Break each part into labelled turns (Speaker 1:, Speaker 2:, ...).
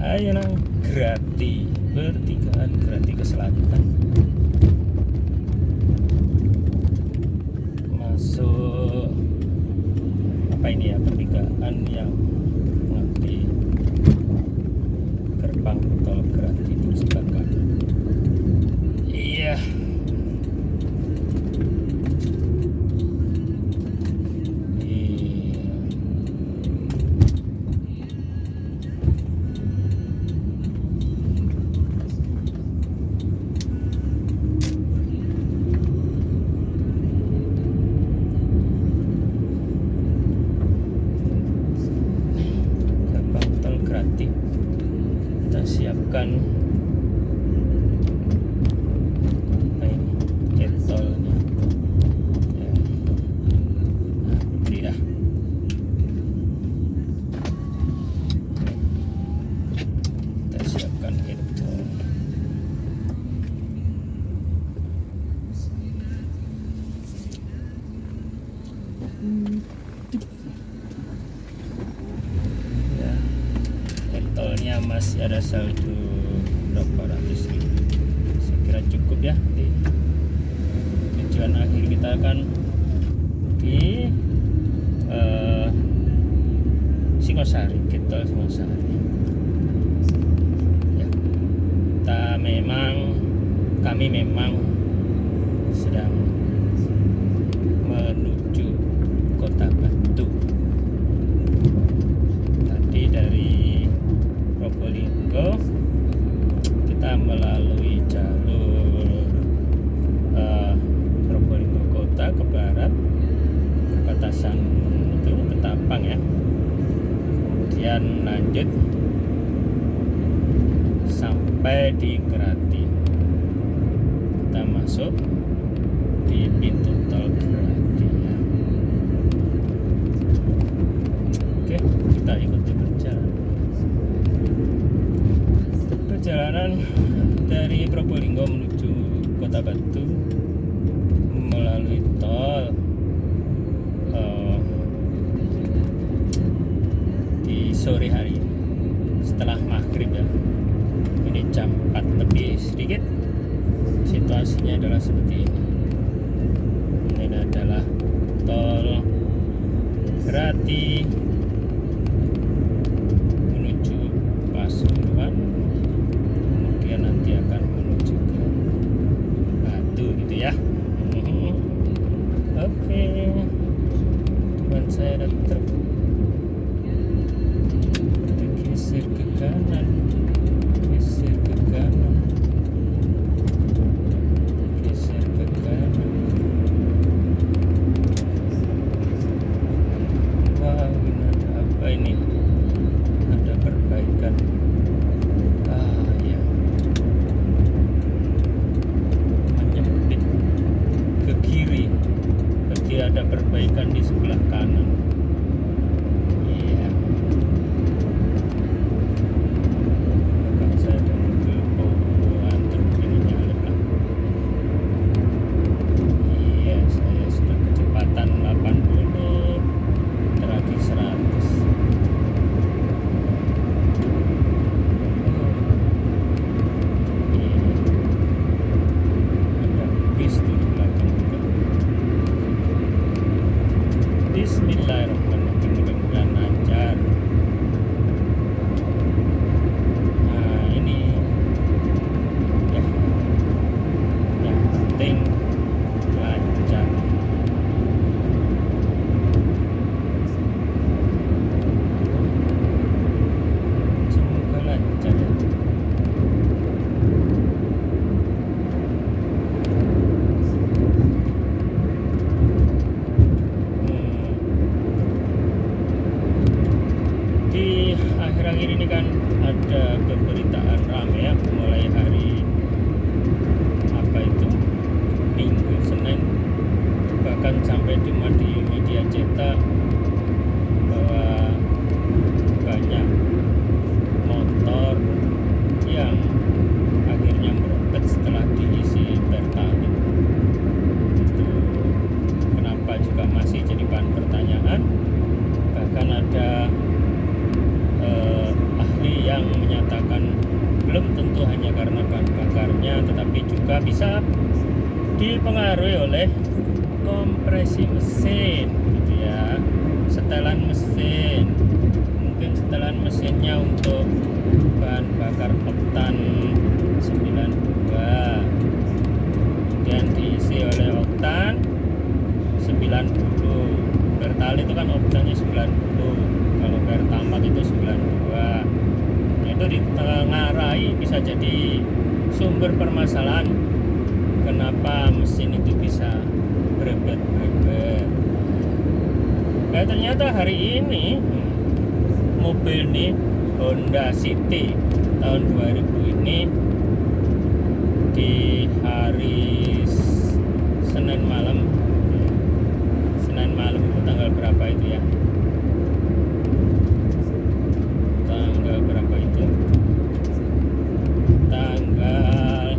Speaker 1: Ayo nang Grati, pertigaan Grati ke selatan. Masuk apa ini ya, pertigaan yang nanti gerbang tol Grati di sebelah kanan. Iya. Kita siapkan apa ini, getolnya ya, nanti dah kita siapkan getol. Tolnya masih ada saldo berapa ratus ribu, saya kira cukup ya. Nanti tujuan akhir kita akan di Singosari, Getol Singosari ya. Kami memang sedang menuju Kota Batu. Tadi dari Probolinggo kita melalui jalur Probolinggo kota ke barat, perbatasan itu Ketapang ya, kemudian lanjut sampai di Grati, kita masuk di pintu tol Grati ya. Oke, kita ikuti perjalanan dari Probolinggo menuju Kota Batu melalui tol di sore hari setelah maghrib ya. Ini jam 4 lebih sedikit. Situasinya adalah seperti ini. Ini adalah tol Grati menuju Pasuruan, nanti akan menuju ke Batu gitu ya. Oke, depan saya ada truk, kita geser ke kanan, geser ke kanan, geser ke kanan. Wow, ini ada apa ini? Ada perbaikan. Ada perbaikan di sebelah kanan. Iya. Belakang saya ada mobil puluhan truk ini nyalip lah. Iya, saya sudah kecepatan 80, terakhir 100. Iya. Ada bis tuh di belakang juga. Bismillahirrahmanirrahim, mudah-mudahan lancar. Nah ini ya, yang penting lancar. Semoga lancar ya. Akhir-akhir ini kan ada pemberitaan rame ya, mulai hari apa itu Minggu, Senin, bahkan sampai di media cetak bahwa banyak motor yang akhirnya meroket setelah diisi pertalite. Itu kenapa juga masih jadi bahan pertanyaan. Bahkan ada ahli yang menyatakan belum tentu hanya karena bahan bakarnya, tetapi juga bisa dipengaruhi oleh kompresi mesin gitu ya, setelan mesin. Mungkin setelan mesinnya untuk bahan bakar oktan 92 kemudian diisi oleh oktan 90. Pertalite itu kan oktannya 90, kalau Pertamax itu 92. Nah, itu ditengarai bisa jadi sumber permasalahan kenapa mesin itu bisa berebet. Nah, ternyata hari ini mobil ini Honda City tahun 2000 ini di hari Senin malam itu tanggal berapa itu ya, tanggal berapa itu, tanggal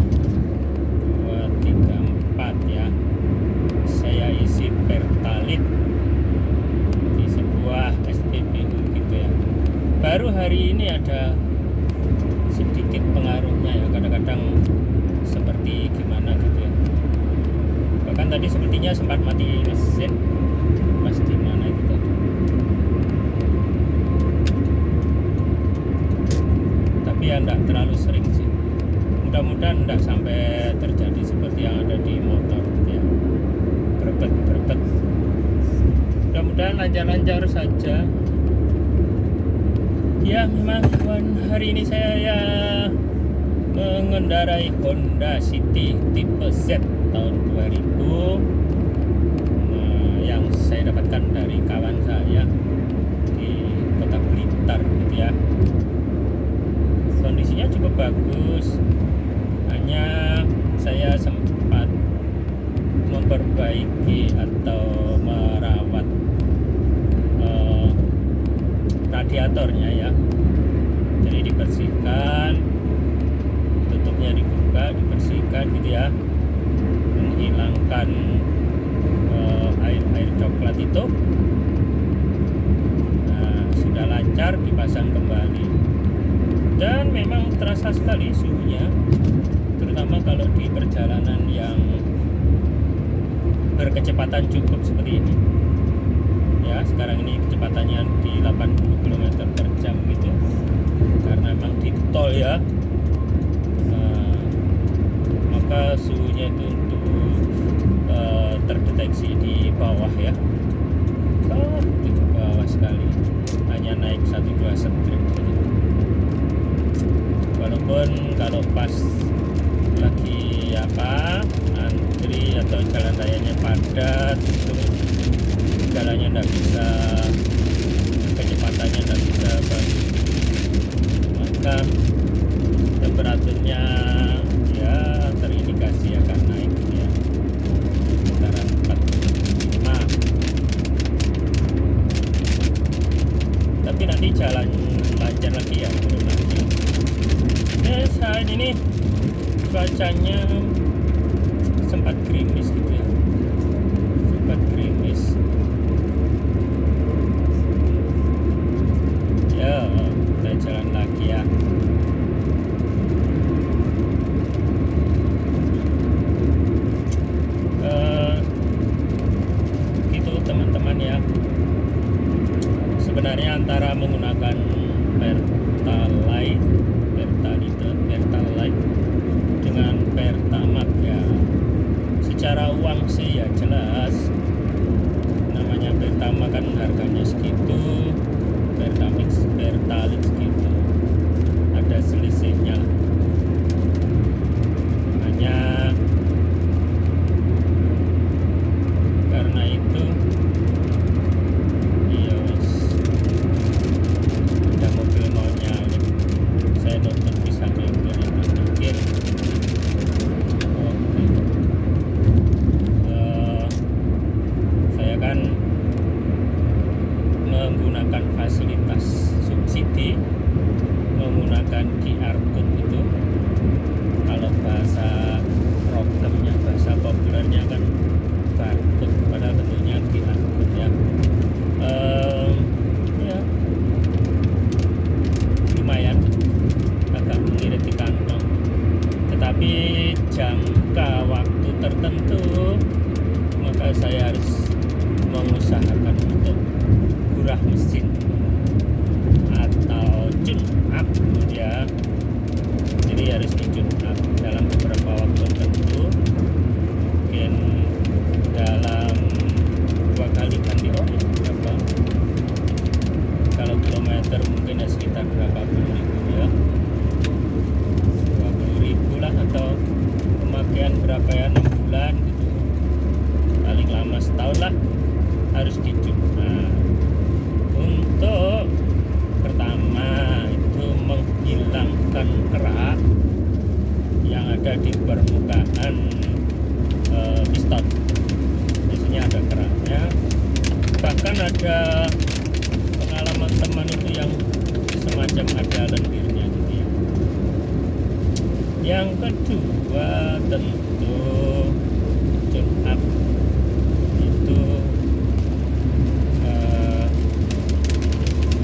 Speaker 1: 234 ya, saya isi Pertalite di sebuah SPBU gitu ya. Baru hari ini ada sedikit pengaruhnya ya, kadang-kadang seperti gimana gitu ya. Bahkan tadi sepertinya sempat mati mesin pas di mana itu tadi. Tapi ya enggak terlalu sering sih. Mudah-mudahan enggak sampai terjadi seperti yang ada di motor gitu ya. Berebet. Mudah-mudahan lancar-lancar saja. Ya memang hari ini saya ya mengendarai Honda City tipe Z tahun 2000 yang saya dapatkan dari kawan saya di kota Blitar gitu ya. Kondisinya cukup bagus, hanya saya sempat memperbaiki atau merawat radiatornya ya. Jadi dibersihkan, tutupnya dibuka, dibersihkan gitu ya, menghilangkan air coklat itu. Nah, sudah lancar, dipasang kembali dan memang terasa sekali suhunya, terutama kalau di perjalanan yang berkecepatan cukup seperti ini ya. Sekarang ini kecepatannya di 80 km per jam gitu, karena memang di tol ya. Maka suhunya itu untuk terdeteksi di bawah ya, di bawah sekali, hanya naik 1-2 strip gitu. Walaupun kalau pas lagi antri atau jalan rayanya padat itu jalannya nggak bisa, kecepatannya nggak bisa bagus, maka temperaturnya ya terindikasi akan naik ya, sekitaran 45. Tapi nanti jalan lancar lagi ya, turun lagi. Ya saat ini cuacanya sempat gerimis gitu ya, sempat gerimis ya. Kita jalan lagi ya. Gitu teman-teman ya. Sebenarnya antara menggunakan Pertalite dengan Pertamax ya, secara uang sih ya jelas, namanya Pertamax kan harganya segitu, Pertalite segitu, ada selisihnya. Hanya karena itu iya wes, ada mobil maunya ini, saya nonton bisa mikir. Saya kan menggunakan fasilitas subsidi, menggunakan QR code itu. Kalau bahasa programnya, bahasa populernya kan barcode, pada bentuknya QR code ya. Ya lumayan saya harus mengusahakan untuk gurah mesin atau tune up ya. Jadi harus di tune up dalam beberapa waktu tertentu, mungkin dalam 2 kali ganti oil berapa, kalau kilometer mungkin ya sekitar berapa puluh ribu ya, 20.000 lah, atau pemakaian berapa ya, 6 bulan gitu, paling lama setahun lah harus dicun. Nah, untuk pertama itu menghilangkan kerak yang ada di permukaan piston. Biasanya ada keraknya, bahkan ada pengalaman teman itu yang semacam ada lendirnya gitu ya. Yang kedua tentu tune up itu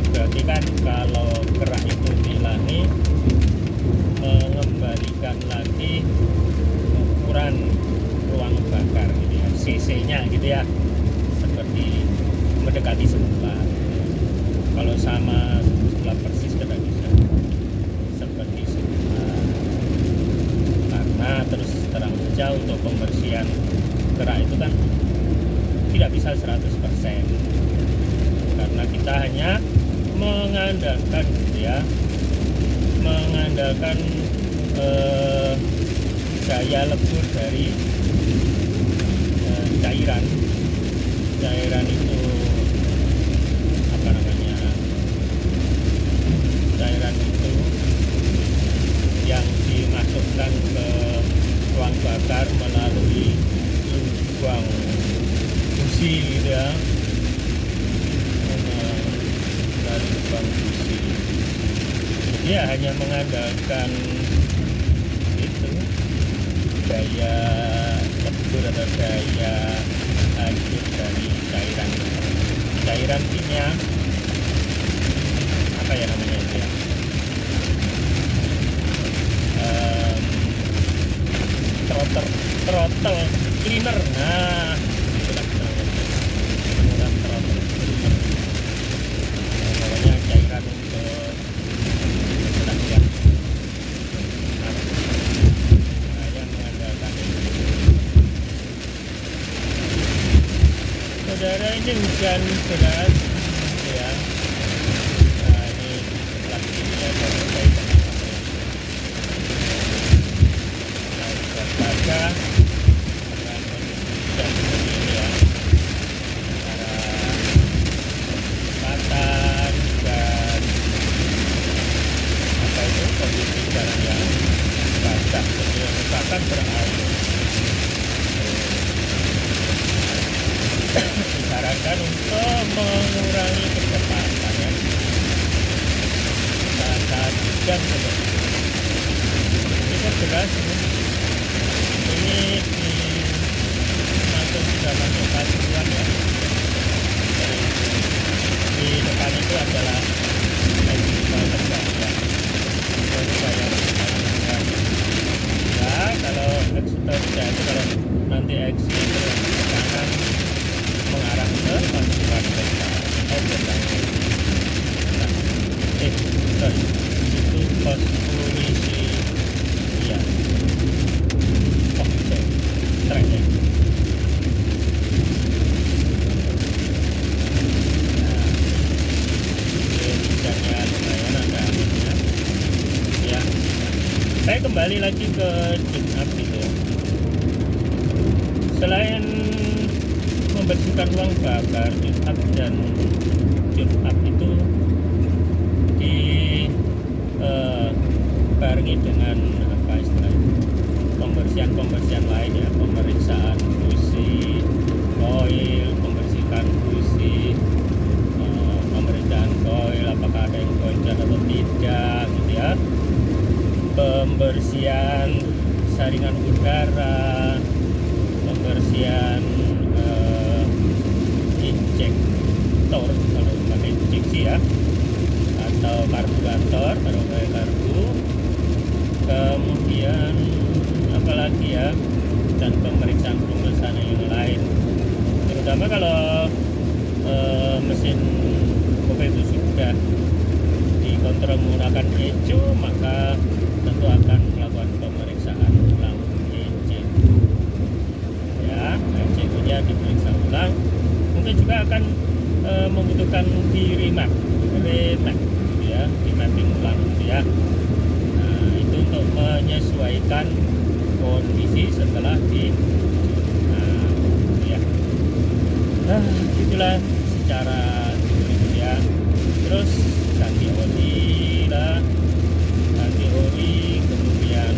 Speaker 1: berarti kan kalau kerak itu dihilangi, mengembalikan lagi ukuran ruang bakar gitu ya, cc-nya gitu ya, seperti mendekati semula. Kalau sama semula persis tidak bisa seperti semula, karena terus terang saja untuk pembersihan kerak itu kan tidak bisa 100%, karena kita hanya mengandalkan gitu ya, mengandalkan daya lebur dari cairan itu apa namanya, cairan itu yang dimasukkan ke ruang bakar melalui lubang busi gitu ya, dari lubang busi. Dia hanya mengandalkan itu daya lebur atau daya hancur dari cairan kimia, apa ya namanya itu ya, throttle cleaner. Nah, itulah penggunaan throttle cleaner. Pokoknya cairan untuk ya, saya mengandalkan saudara. Ini hujan deras ya. Nah, ini lagi ya, perbaikan baca dengan hujan seperti ini ya, antara selatan dan apa itu kondisi jalan yang basah, bahkan berair. Disarankan untuk mengurangi kecepatan ya saat hujan seperti ini. Ini deras ini sudah masuk pasukan ya. Di depan itu adalah eksekutor ya. Ya, kalau eksekutor itu kalau nanti eksekutor ke kanan mengarah ke pasukan belakang. Nah, sorry, itu pos polisi ya. Trek ya. Hujannya lumayan agak ya. Saya kembali lagi ke tune up itu. Selain membersihkan ruang bakar, tune up dan tune up itu dibarengi dengan apa istilahnya, pembersihan lain ya, pemeriksaan busi, koil, pembersihan busi, pemeriksaan koil apakah ada yang bocor atau tidak gitu ya, pembersihan saringan udara, pembersihan injektor kalau pakai injeksi ya, atau karburator kalau pakai karbu, kemudian apalagi ya, dan pemeriksaan yang lain terutama kalau mesin mobil itu sudah dikontrol menggunakan ECU, maka tentu akan melakukan pemeriksaan ulang ECU ya. ECU nya diperiksa ulang, mungkin juga akan membutuhkan di remap gitu ya, di mapping ulang gitu ya. Nah, itu untuk menyesuaikan kondisi setelah di ya. Nah, itulah secara teori ya. Terus ganti oli lah, ganti oli, kemudian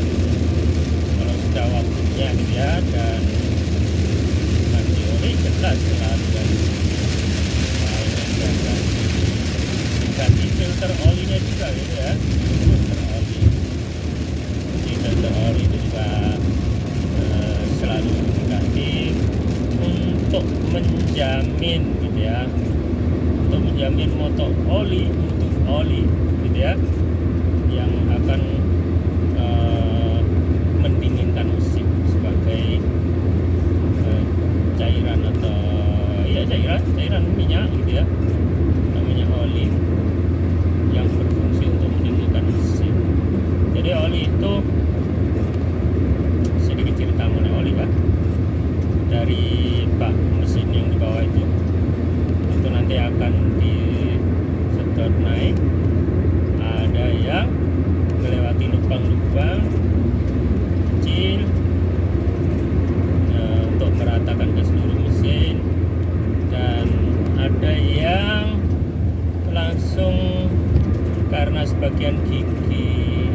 Speaker 1: kalau sudah waktunya gitu ya, dan ganti oli jelas selalu ganti filter olinya juga gitu ya. Filter oli itu juga selalu diganti untuk menjamin gitu ya, untuk menjamin motor oli gitu ya, yang akan mendinginkan mesin sebagai cairan atau ya cairan minyak gitu ya, namanya oli yang berfungsi untuk mendinginkan mesin. Jadi oli itu sedikit cerita mengenai oli ya. Dari bak mesin yang di bawah itu nanti akan disedot naik, ada yang melewati lubang-lubang kecil untuk meratakan ke seluruh mesin, dan ada yang langsung karena sebagian gigi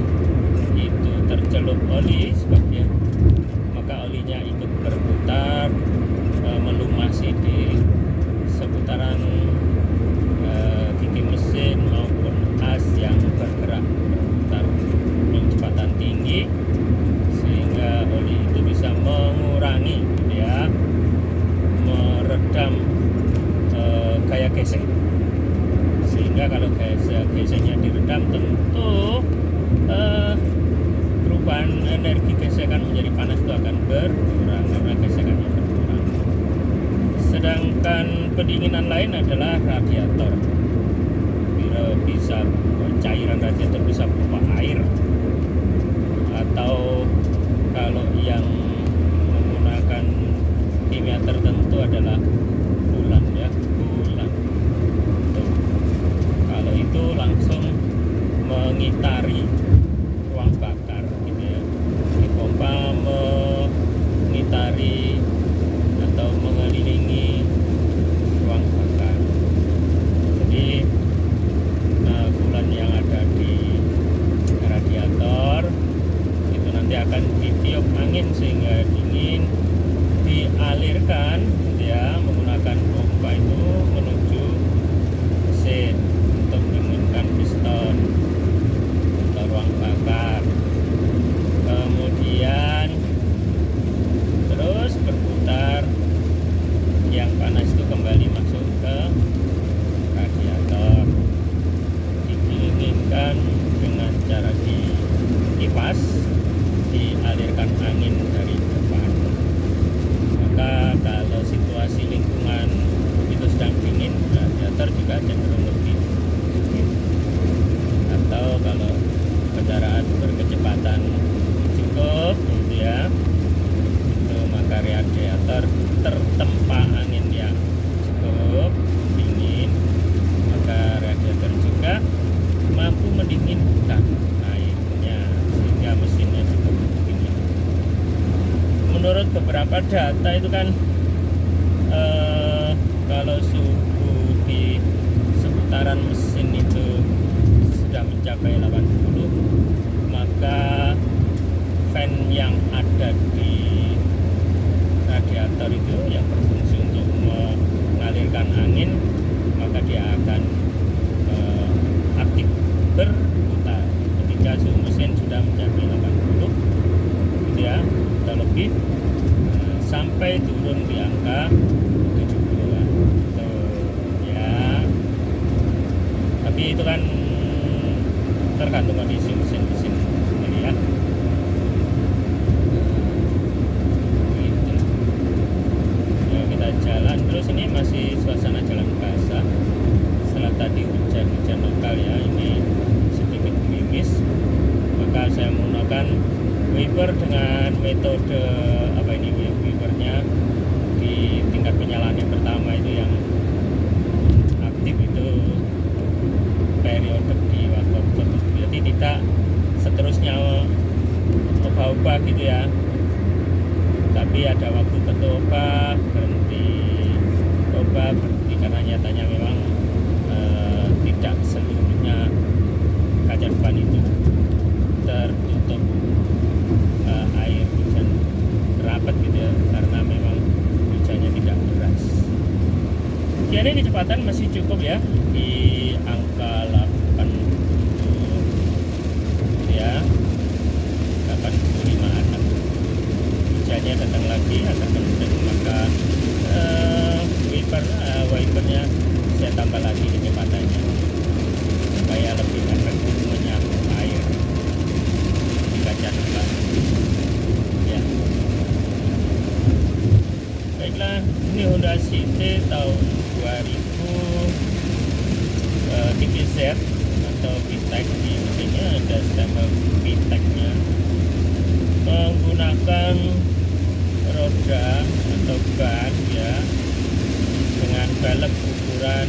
Speaker 1: itu tercelup oli sebagian, maka olinya ikut berputar melumasi di seputaran gigi mesin maupun as yang bergerak berputar dengan kecepatan tinggi, sehingga oli itu bisa mengurangi gitu ya, meredam gaya gesek. Sehingga kalau geseknya diredam, tentu perubahan energi gesekan menjadi panas itu akan berkurang karena gesekannya berkurang. Sedangkan pendinginan lain adalah radiator. Bisa cairan radiator bisa berupa air, atau kalau yang menggunakan kimia tertentu adalah bulan ya, bulan. Kalau itu langsung mengitari ruang bakar gitu ya, di pompa mengitari atau mengelilingi ruang bakar. Jadi bulan yang ada di radiator itu nanti akan ditiup angin sehingga dingin, dialirkan ya menggunakan pompa itu menuju mesin untuk mendinginkan piston atau ruang bakar. Kemudian terus berputar, yang panas itu kembali masuk ke radiator, didinginkan dengan cara dikipas, dialirkan angin dari depan. Maka kalau situasi lingkungan itu sedang dingin, radiator juga cenderung lebih dingin. Atau kalau kendaraan berkecepatan cukup gitu ya, itu maka radiator tertempa angin yang cukup dingin, maka radiator juga mampu mendinginkan airnya sehingga mesinnya cukup dingin. Menurut beberapa data itu kan kalau suhu di seputaran mesin itu sudah mencapai 80, maka fan yang ada di radiator itu yang berfungsi untuk mengalirkan angin, maka dia akan aktif berputar ketika suhu mesin sudah mencapai 80 gitu ya, atau lebih, sampai turun di angka 70-an gitu ya. Tapi itu kan tergantung kondisi mesin-mesin ini ya. Gitu. Ya, kita jalan terus wiper dengan metode apa ini, wipernya di tingkat penyalaan yang pertama itu yang aktif itu periode di waktu tertentu, jadi tidak seterusnya ubah-ubah gitu ya, tapi ada waktu tertentu berhenti karena nyatanya memang tidak seluruhnya kaca depan itu tertutup air hujan rapat gitu ya, karena memang hujannya tidak deras. Jadi kecepatan masih cukup ya di angka 80 ya, 85an. Hujannya datang lagi agak kencang, maka wipernya saya tambah lagi kecepatannya supaya lebih efektif menyapu air di kaca depan ya. Baiklah, ini Honda City tahun 2003Z atau VTEC. Di mesinnya ada stempel VTEC-nya, menggunakan roda atau ban ya dengan velg ukuran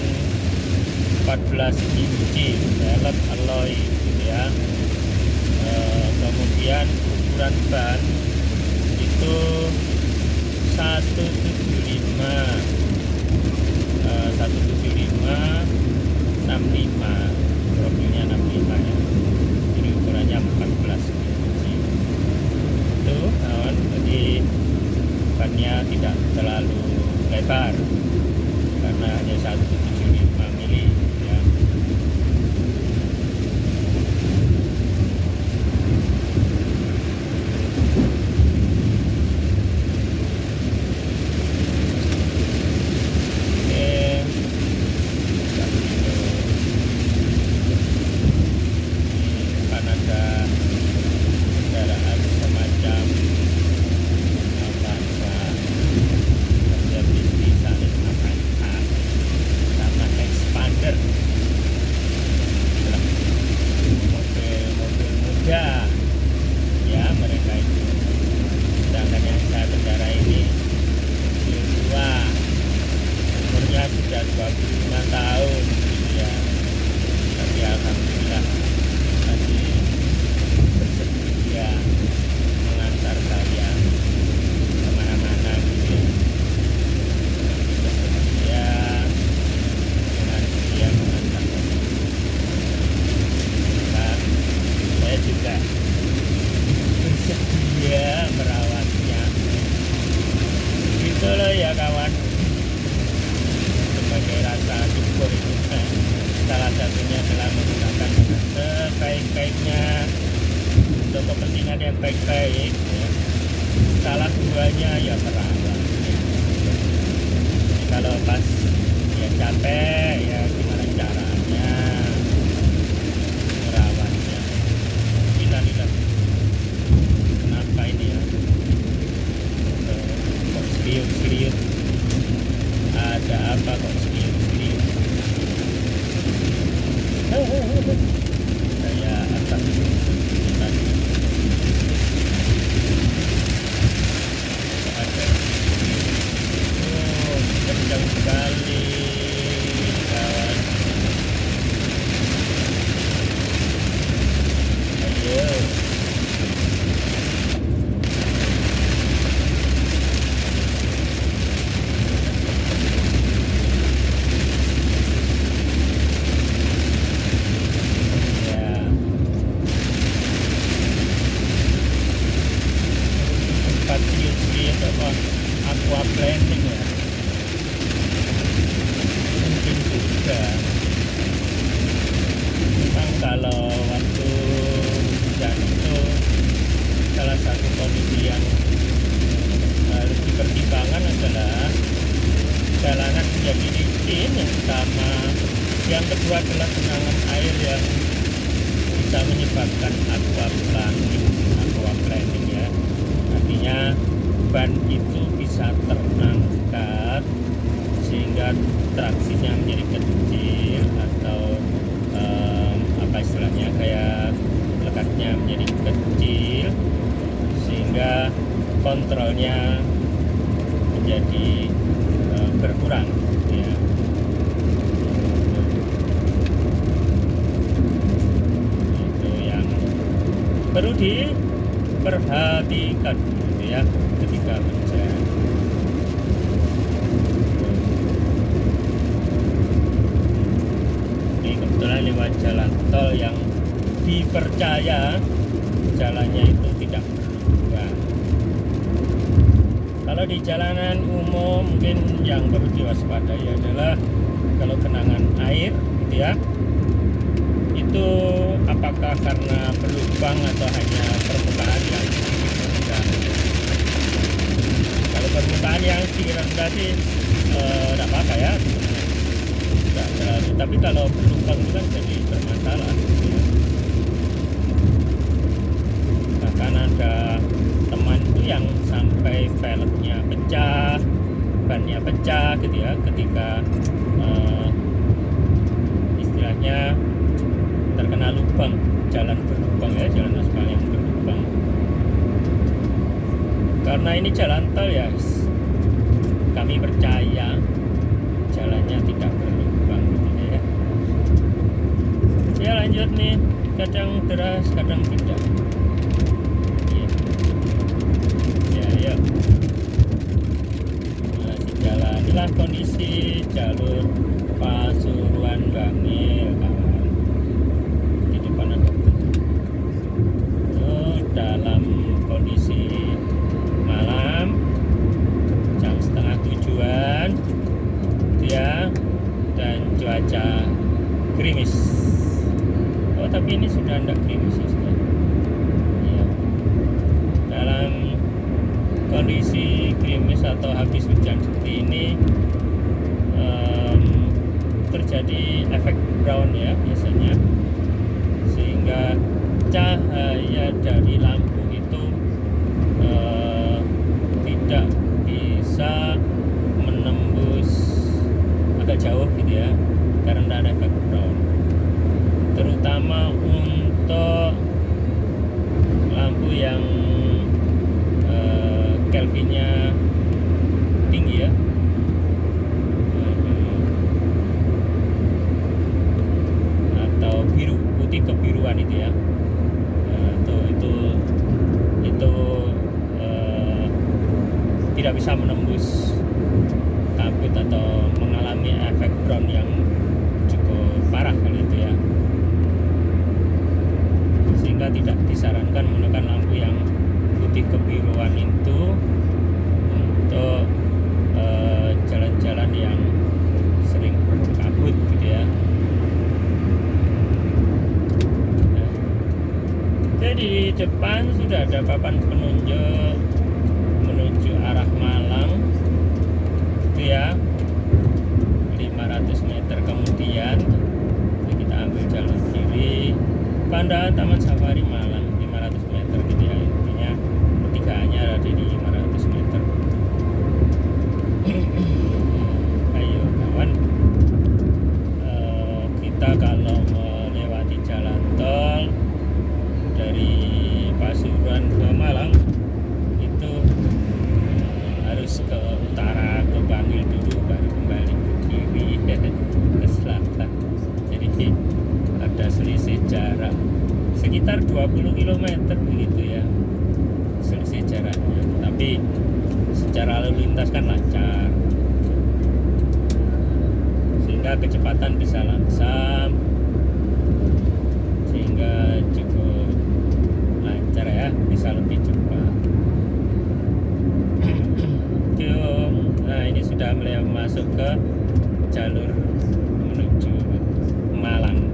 Speaker 1: 14 inci, velg alloy gitu ya. Kemudian ukuran ban itu 175 65, profilnya 65 ya, jadi ukurannya 14 inci itu kawan. Jadi bannya tidak terlalu lebar karena hanya 175 mili ya. Sudah 25 tahun ya, tapi alhamdulillah masih bersedia mengantar saya kemana-mana gitu ya, dengan dia mengantar nah, saya juga bersedia merawatnya gitu loh ya kawan. Sebagai rasa syukur itu salah satunya adalah menggunakan dengan sebaik-baiknya untuk kepentingan yang baik-baik ya. Salah duanya ya merawat. Jadi kalau pas ya capek ya gimana caranya merawatnya. Inilah kenapa ini ya kok serius-serius, ada apa kok serius-serius. Saya akan tadi ada kencang sekali kawan. Ayo aqua planning ya, mungkin juga memang kalau waktu hujan itu salah satu kondisi yang harus dipertimbangkan adalah jalanan menjadi licin yang pertama, yang kedua adalah genangan air yang bisa menyebabkan aqua planning ya, artinya ban itu bisa terangkat sehingga traksinya menjadi kecil atau apa istilahnya kayak lekatnya menjadi kecil kontrolnya menjadi berkurang ya. Itu yang perlu diperhatikan gitu ya ketika berjalan. Ini kebetulan lewat jalan tol yang dipercaya jalannya itu tidak berlubang. Kalau di jalanan umum mungkin yang perlu diwaspadai adalah kalau genangan air gitu ya, itu apakah karena berlubang atau hanya permukaan yang sedikit rendah. Kalau permukaan yang sedikit rendah sih tidak apa-apa ya, tidak terlalu. Tapi kalau berlubang itu kan jadi bermasalah gitu ya. Bahkan ada temanku yang sampai velgnya pecah, bannya pecah gitu ya, ketika istilahnya terkena lubang, jalan berlubang ya, jalan aspal yang berlubang. Karena ini jalan tol ya, kami percaya jalannya tidak berlubang gitu ya. Ya lanjut nih, kadang deras, kadang tidak. Ya, masih jalan. Inilah kondisi jalur Pasuruan Bangil kawan. Di depan ada dalam kondisi malam, jam 6:30-an ya, dan cuaca gerimis. Oh tapi ini sudah tidak gerimis ya, sudah. Ya. Dalam kondisi gerimis atau habis hujan seperti ini terjadi efek brown ya biasanya, sehingga cahaya dari lampu itu tidak bisa menembus agak jauh gitu ya, karena ada efek brown, terutama untuk lampu yang Kelvinnya tinggi ya. Atau biru, putih kebiruan itu ya. Itu tidak bisa menembus kabut atau mengalami efek brown yang cukup parah kali itu ya. Sehingga tidak disarankan menggunakan lampu yang putih kebiruan itu untuk jalan-jalan yang sering berkabut gitu ya. Nah, jadi di depan sudah ada papan penunjuk menuju arah Malang itu ya, 500 meter kemudian kita ambil jalan kiri, Pandaan Taman Safari Malang, 500 meter gitu ya. Intinya pertigaannya ada di 500 meter. Ayo kawan, kita kalau melewati jalan tol dari Pasuruan ke Malang itu harus ke utara, ke Bangil dulu, baru kembali ke kiri ke selatan. Jadi ada selisih jarak sekitar 20 km begitu ya, selisih jaraknya. Tapi secara lalu lintas kan lancar, sehingga kecepatan bisa langsam, sehingga cukup lancar ya, bisa lebih cepat. Nah ini sudah mulai masuk ke jalur menuju Malang.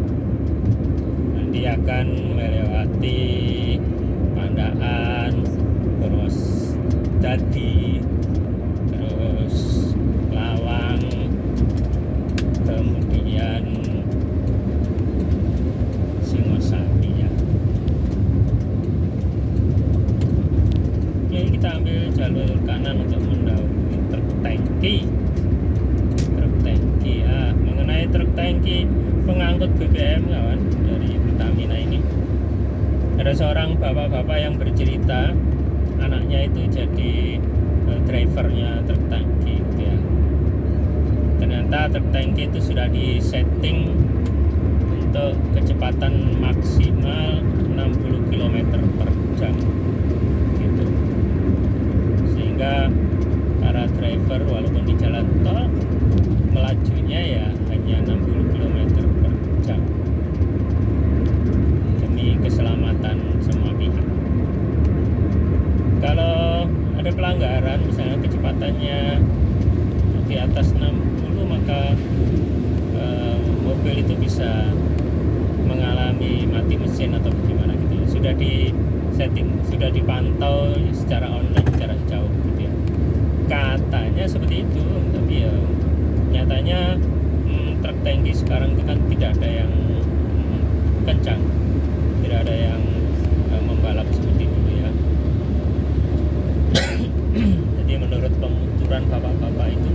Speaker 1: Nanti akan melewati Pandaan, terus Dadi, terus Lawang, kemudian Singosari ya. Oke, kita ambil jalur kanan untuk mendahului truk tangki. Truk tangki ya, mengenai truk tangki pengangkut BBM kawan dari Pertamina ini, ada seorang bapak-bapak yang bercerita anaknya itu jadi drivernya truk tangki gitu ya. Ternyata truk tangki itu sudah disetting untuk kecepatan maksimal 60 km per jam gitu. Sehingga para driver walaupun di jalan tol melajunya ya hanya 60 km per jam demi keselamatan semua pihak. Kalau ada pelanggaran misalnya kecepatannya di atas 60, maka mobil itu bisa mengalami mati mesin atau bagaimana gitu. Sudah di setting, sudah dipantau secara online secara jauh gitu ya. Katanya seperti itu, tapi ya nyatanya truk tangki sekarang itu kan tidak ada yang kencang, tidak ada yang membalap seperti dulu ya. Jadi menurut penuturan bapak-bapak itu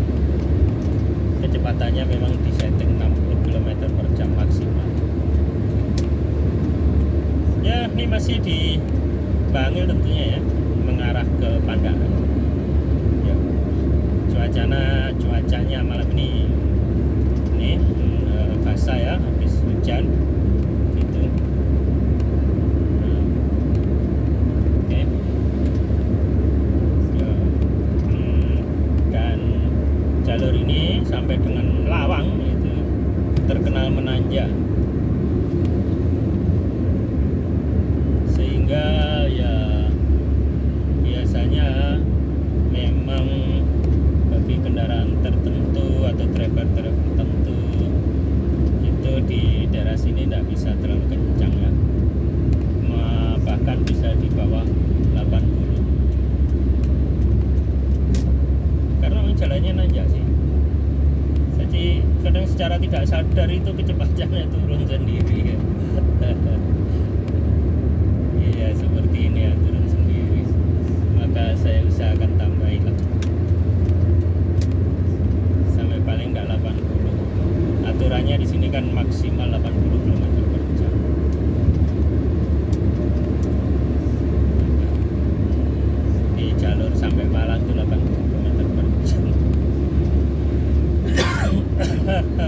Speaker 1: kecepatannya memang disetting 60 km per jam maksimal. Ya ini masih di Bangil tentunya ya, mengarah ke Pandaan ya. Cuacanya malam ini basah ya, habis hujan gitu. Oke. Ya. Dan jalur ini sampai dengan Lawang itu terkenal menanjak, sehingga ya biasanya memang bagi kendaraan tertentu atau driver tertentu itu di daerah sini tidak bisa terlalu kencang ya, bahkan bisa di bawah 80 karena memang jalannya nanjak sih. Jadi kadang secara tidak sadar itu kecepatannya turun sendiri ya. Iya seperti ini ya, turun sendiri. Maka saya usahakan tambahin lah sampai paling nggak 80. Aturannya di sini kan maksimal 80 km per jam. Di jalur sampai Malang itu 80 km per jam.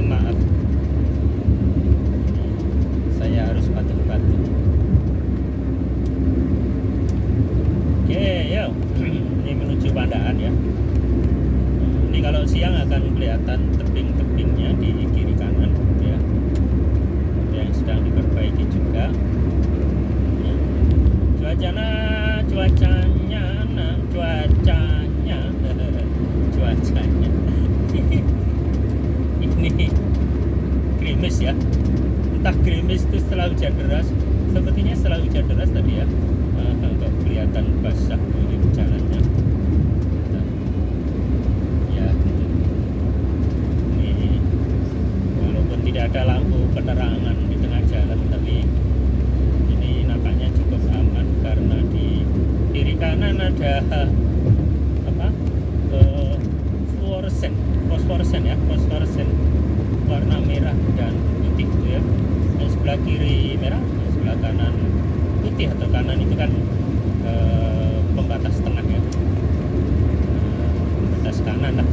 Speaker 1: Maaf, saya harus batuk-batuk. Oke, yuk. Ini menuju Pandaan ya. Ini kalau siang akan kelihatan tebing-tebingnya di kiri kanan ya, yang sedang diperbaiki juga. Cuacanya ini gerimis ya, entah gerimis itu setelah hujan deras, sepertinya setelah hujan deras tadi ya, untuk kelihatan basah ini jalannya. Ya gitu. Ini walaupun tidak ada lampu penerangan di tengah jalan, tapi ini nampaknya cukup aman karena di kiri kanan ada fosforesen warna merah dan putih gitu ya. Yang sebelah kiri merah, yang sebelah kanan putih, atau kanan itu kan pembatas tengah ya, pembatas kanan lah.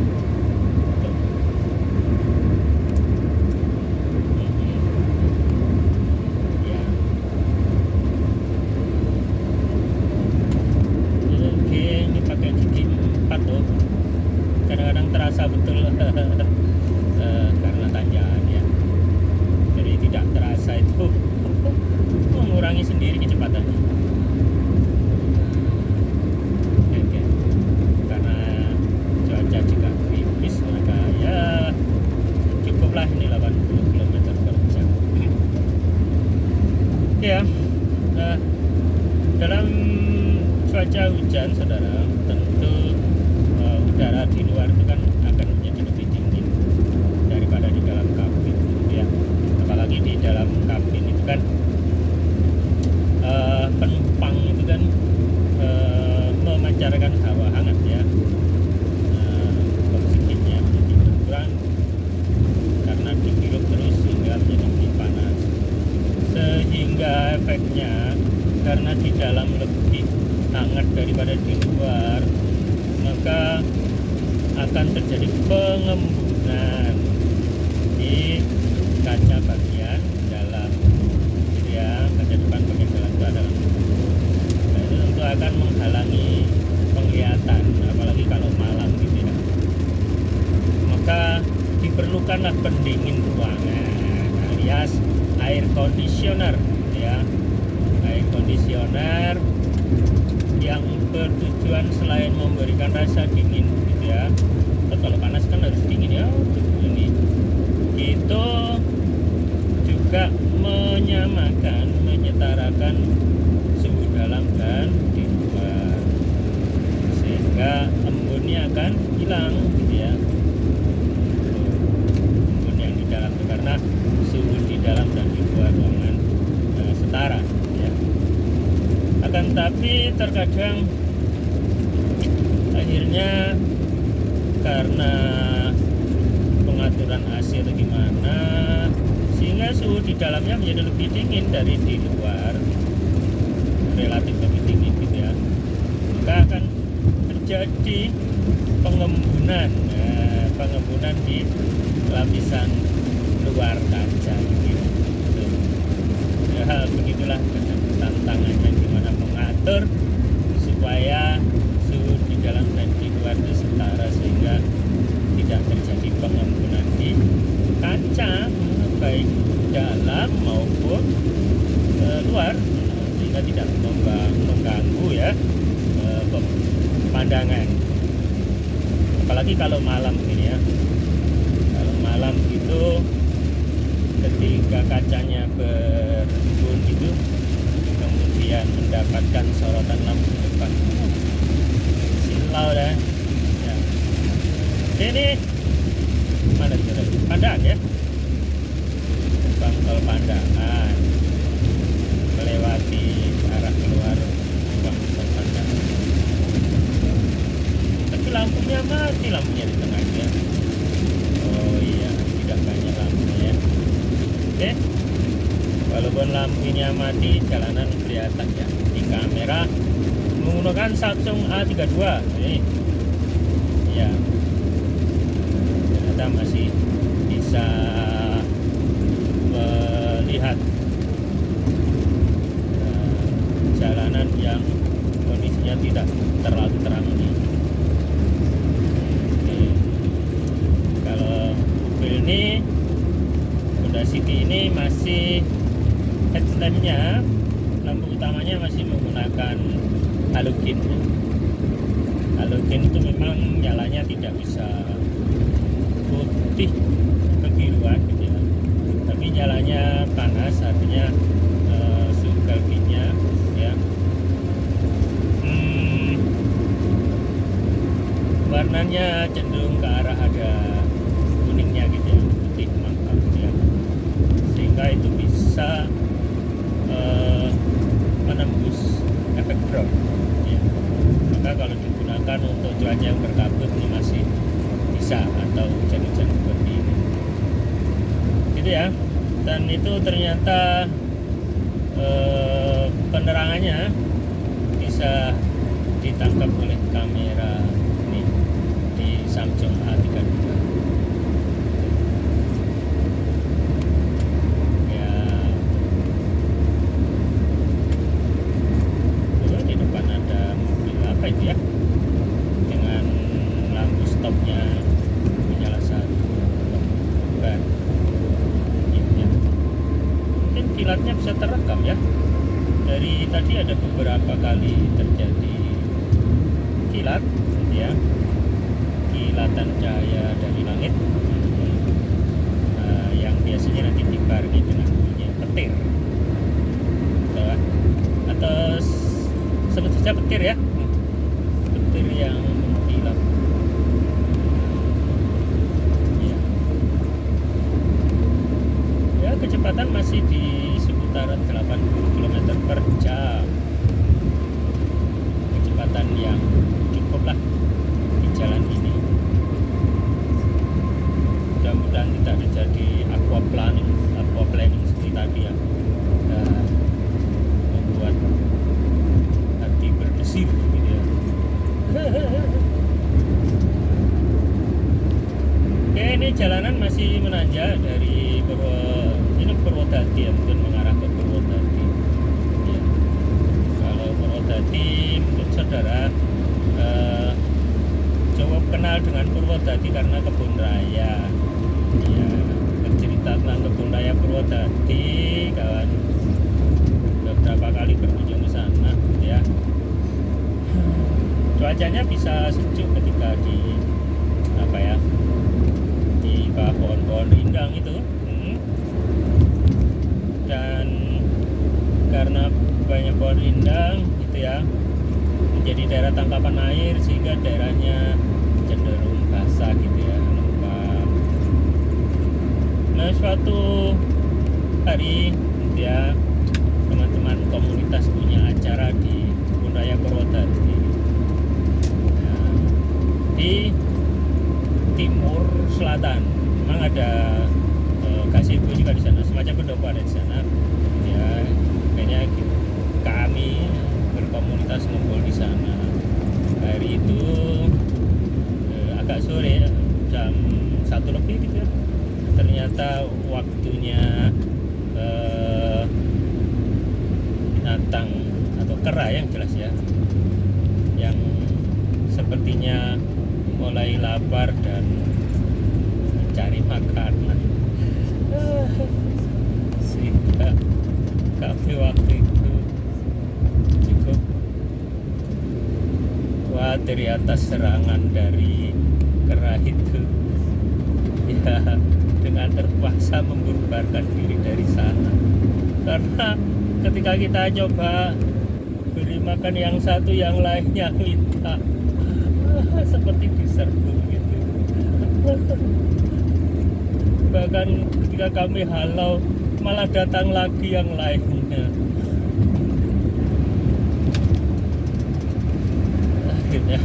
Speaker 1: Ya. Oke, ini pakai gigi 4 loh. Kadang-kadang terasa betul karena tanjakan ya, jadi tidak terasa itu mengurangi sendiri kecepatannya. Oke. Karena cuaca juga gerimis, maka ya cukuplah ini 80 km per jam. Oke ya. Dalam cuaca hujan saudara, tentu udara di luar itu kan akan menjadi lebih dingin daripada di dalam kabin ya. Apalagi di dalam kabin itu kan penumpang itu kan memancarkan hawa hangat ya, oksigennya menjadi berkurang karena dihirup terus sehingga menjadi lebih panas, sehingga efeknya karena di dalam lebih hangat daripada di luar, maka akan terjadi pengembunan di kaca bagian dalam, gitu ya. Kaca depan bagian dalam itu adalah, nah, itu tentu akan menghalangi penglihatan, apalagi kalau malam gitu ya. Maka diperlukanlah pendingin ruangan alias air conditioner, ya. Air conditioner yang bertujuan selain memberikan rasa dingin, gitu ya. Kalau panas kan harus dingin ya. Ini itu juga menyamakan, menyetarakan suhu dalam dan di luar, sehingga embunnya akan hilang, gitu ya. Embun yang di dalam itu karena suhu di dalam dan di luar ruangan setara, ya. Akan tapi terkadang akhirnya karena pengaturan AC atau gimana, sehingga suhu di dalamnya menjadi lebih dingin dari di luar, relatif lebih dingin, gitu ya. Maka akan terjadi pengembunan, pengembunan di lapisan luar kaca, gitu. Ya, hal begitulah tantangannya, gimana mengatur supaya suhu di dalam dan di luar itu setara, sehingga tidak terjadi pengembunan di kaca, baik dalam maupun luar, sehingga tidak mengganggu ya pandangan. Apalagi kalau malam ini ya, kalau malam itu ketika kacanya berembun gitu, kemudian mendapatkan sorotan lampu depan, silau dah ya. Ini mana tuh? Pandaan ya, gerbang tol Pandangan melewati arah keluar gerbang tol Pandangan. Tapi lampunya mati, lampunya di tengahnya. Oh iya, tidak banyak lampunya. Oke, walaupun lampunya mati, jalanan kelihatan ya di kamera menggunakan Samsung A32 ini, ya. Ternyata masih bisa melihat jalanan yang kondisinya tidak terlalu terang ini. Oke. Kalau mobil ini Honda City ini masih headlampnya, lampu utamanya masih menggunakan halogen. Halogen itu memang nyalanya tidak bisa putih kebiruan, gitu ya. Tapi nyalanya panas, artinya suhu Kelvinnya ya. Warnanya cenderung ke arah ada kuningnya, gitu ya, putih mantap, gitu ya. Sehingga itu bisa menembus efek drop, ya. Maka kalau digunakan untuk cuaca yang berkabut ini masih bisa, atau hujan-hujan seperti ini, gitu ya. Dan itu ternyata penerangannya bisa ditangkap oleh kamera ini di Samsung A32. Ya, di depan ada mobil apa itu ya, dengan lampu stopnya menyala satu. Ban ya. Mungkin kilatnya bisa terekam ya. Dari tadi ada beberapa kali terjadi kilat, ya, kilatan cahaya dari langit, yang biasanya nanti dibarengi dengan bunyi petir, atau sebut saja petir ya, petir yang kilat. Ya, kecepatan masih di seputaran 80 km per jam, kecepatan yang cukup lah di jalan ini. Mudah-mudahan tidak terjadi aquaplaning seperti tadi ya, membuat hati berdesir. jalanan masih menanjak dari Purwodadi ya, mungkin mengarah ke Purwodadi ya. Kalau Purwodadi mungkin saudara cukup kenal dengan Purwodadi karena kebun raya ya. Bercerita tentang kebun raya Purwodadi, kawan beberapa kali berkunjung ke sana ya. Cuacanya bisa sejuk ketika di bawah pohon-pohon rindang itu, dan karena banyak pohon rindang gitu ya, menjadi daerah tangkapan air sehingga daerahnya cenderung basah gitu ya, lembab. Nah, suatu hari gitu ya, teman-teman komunitas punya acara di Kebun Raya Purwodadi. Nah, di timur selatan memang ada gazebo juga di sana, semacam pendopo ada di sana ya. Kayaknya kami berkomunitas ngumpul di sana hari itu agak sore, jam 1 lebih gitu ya. Ternyata waktunya binatang atau kera yang jelas ya, yang sepertinya mulai lapar dan mencari makanan, sehingga kami waktu itu cukup khawatir atas serangan dari kera itu ya, dengan terpaksa membubarkan diri dari sana. Karena ketika kita coba beri makan yang satu, yang lainnya minta seperti diserbu gitu. Bahkan ketika kami halau malah datang lagi yang lainnya. Akhirnya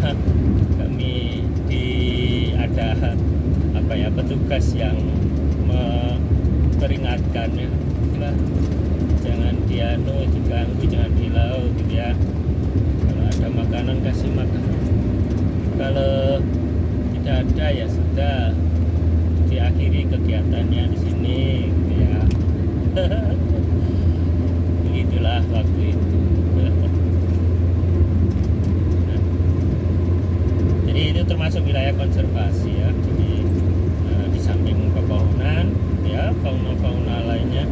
Speaker 1: kami ada petugas yang memperingatkan ya, jangan diganggu, jangan dilau gitu ya. Kalau ada makanan kasih makan, kalau tidak ada ya sudah, diakhiri kegiatannya di sini gitu ya. Begitulah waktu itu. Nah, jadi itu termasuk wilayah konservasi ya. Jadi di samping pepohonan ya, fauna lainnya,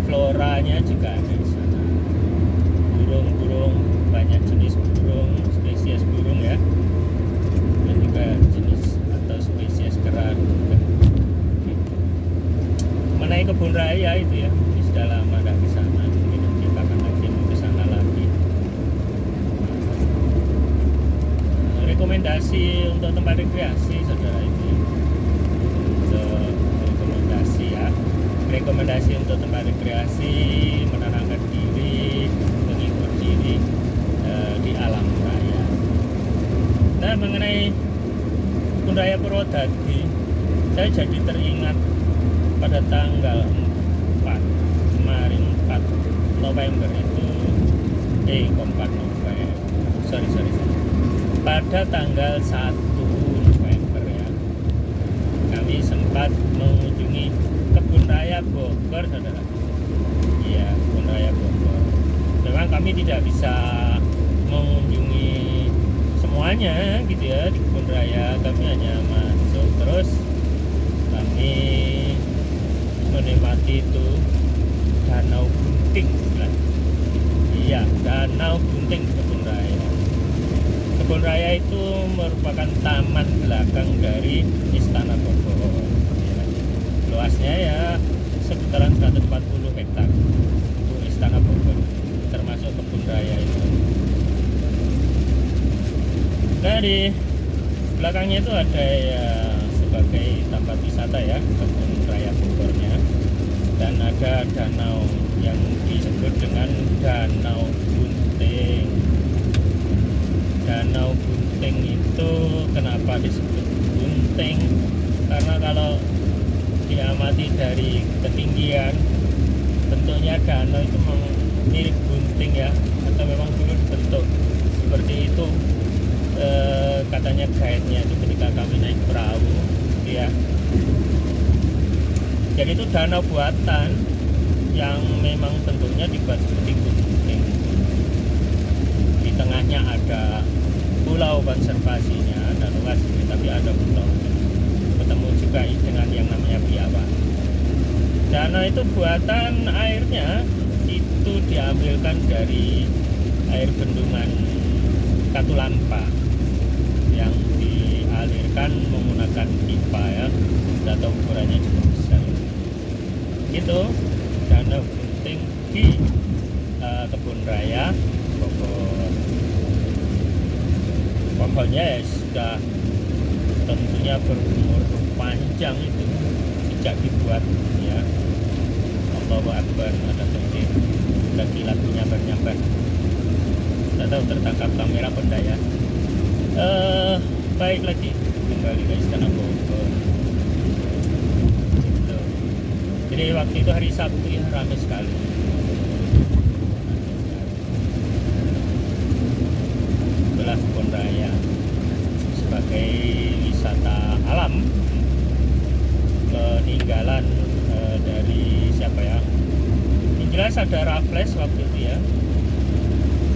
Speaker 1: floranya juga ada di sana. Burung-burung, banyak jenis burung, spesies burung ya, dan juga jenis atau spesies kera juga gitu. Mengenai kebun raya itu ya, sudah lama tidak ke sana, mungkin kita akan lagi ke sana lagi. Rekomendasi untuk tempat rekreasi saudara, ini untuk rekomendasi ya, rekomendasi untuk tempat rekreasi, menenangkan diri, menghibur diri di alam raya. Nah, mengenai Kebun Raya Purwodadi, saya jadi teringat pada tanggal 4 kemarin, 4 November itu 4 November sorry pada tanggal 1 November ya, kami sempat mengunjungi Kebun Raya Bogor saudara. Iya, Kebun Raya Bogor. Memang kami tidak bisa mengunjungi semuanya gitu ya di kebun raya, kami hanya masuk, terus kami menikmati itu Danau Bunting kan? Iya, Danau Bunting di kebun raya. Kebun raya itu merupakan taman belakang dari Istana Bogor ya. Luasnya ya sekitaran 140 hektar untuk Istana Bogor, termasuk kebun raya itu. Nah, di belakangnya itu ada ya sebagai tempat wisata ya, kebun raya Bogornya, dan ada danau yang disebut dengan Danau Bunting. Danau Bunting itu kenapa disebut bunting? Karena kalau diamati dari ketinggian, bentuknya danau itu mirip bunting ya, atau memang dulu dibentuk seperti itu. Katanya guide-nya itu ketika kami naik perahu gitu ya. Jadi itu danau buatan yang memang bentuknya dibuat seperti gunting. Di tengahnya ada pulau konservasinya dan luas ini, tapi ada pulau. Ketemu juga dengan yang namanya biawak. Danau itu buatan airnya itu diambilkan dari air bendungan Katulampa yang dialirkan menggunakan pipa ya, atau ukurannya cukup besar. Itu danau gunting di Kebun Raya Bogor. Pokoknya ya sudah tentunya berumur panjang itu sejak dibuat ya. Allahu Akbar, ada takbir lagi lagunya bernyambar. Tidak tahu tertangkap kamera apa enggak ya. Baik lagi kembali ke Istana Bogor. Gitu. Jadi waktu itu hari Sabtu ya ramai sekali. Itulah Kebun Raya sebagai wisata alam peninggalan dari siapa ya? Yang jelas ada Raffles waktu itu ya.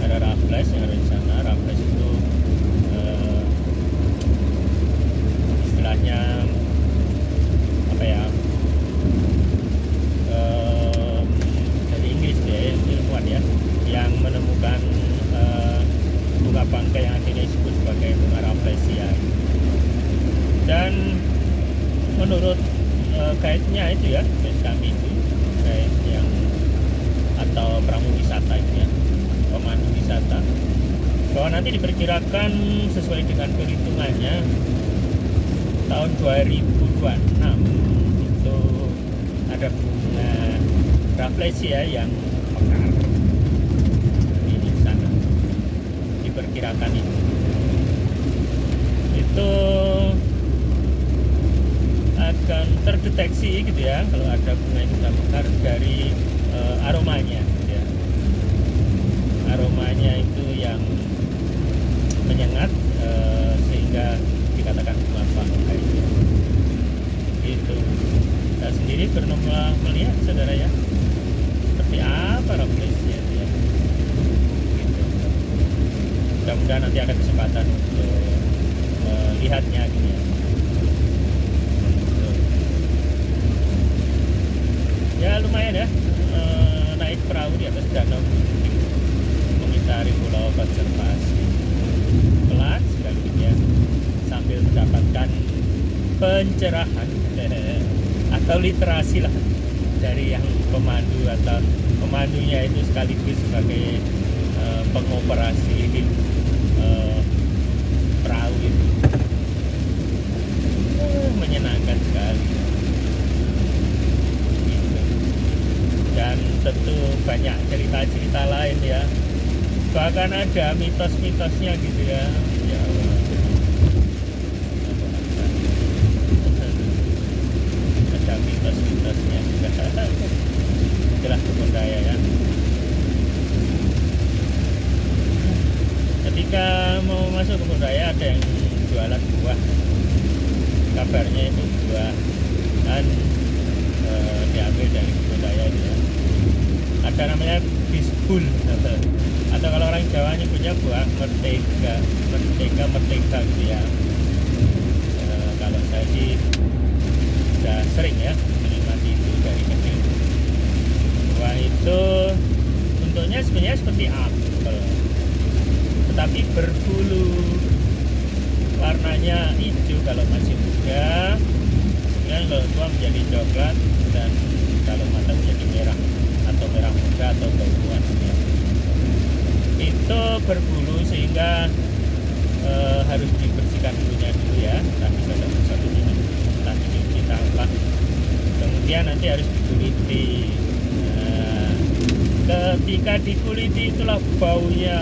Speaker 1: Ada Raffles yang ada di sana. Raffles itu istilahnya apa ya? Dari Inggris ya, ilmuwan ya, yang menemukan bunga bangkai yang akhirnya disebut sebagai bunga Rafflesia. Dan menurut guide-nya itu ya, kami itu guide yang atau pramu wisata itu ya, pemandu wisata, bahwa nanti diperkirakan sesuai dengan perhitungannya tahun 2026 itu ada bunga Rafflesia yang mekar di sana, diperkirakan itu akan terdeteksi gitu ya kalau ada bunga itu sudah mekar dari aromanya gitu ya. Aromanya itu yang menyengat sehingga dikatakan bunga bangkai itu. Saya sendiri pernah melihat saudara ya seperti apa Rafflesia itu ya gitu. Mudah-mudahan nanti ada kesempatan untuk melihatnya gitu ya. Ya lumayan ya, naik perahu di atas danau mengitari pulau konservasi, pelan sekali ya, sambil mendapatkan pencerahan atau literasi lah dari yang pemandu atau pemandunya itu sekaligus sebagai pengoperasi perahu itu. Menyenangkan sekali. Dan tentu banyak cerita-cerita lain ya, bahkan ada mitos-mitosnya gitu ya. Ya Allah. Ada mitos-mitosnya juga. Itulah Kebun Raya ya. Ketika mau masuk Kebun Raya ada yang jualan buah, kabarnya itu buah dan diambil dari Kebun Raya itu ya. Ada namanya bisbul atau kalau orang Jawa nyebutnya buah merdeka gitu ya. Kalau saya sih sudah sering ya menikmati itu dari kecil. Buah itu bentuknya sebenarnya seperti apel, tetapi berbulu, warnanya hijau kalau masih muda, kemudian kalau tua menjadi coklat, dan kalau matang menjadi merah atau merah muda atau keunguan ya. Itu berbulu sehingga harus dibersihkan bulunya dulu ya, tapi satu ini entah dicuci apa, kemudian nanti harus dikuliti. Ketika dikuliti itulah baunya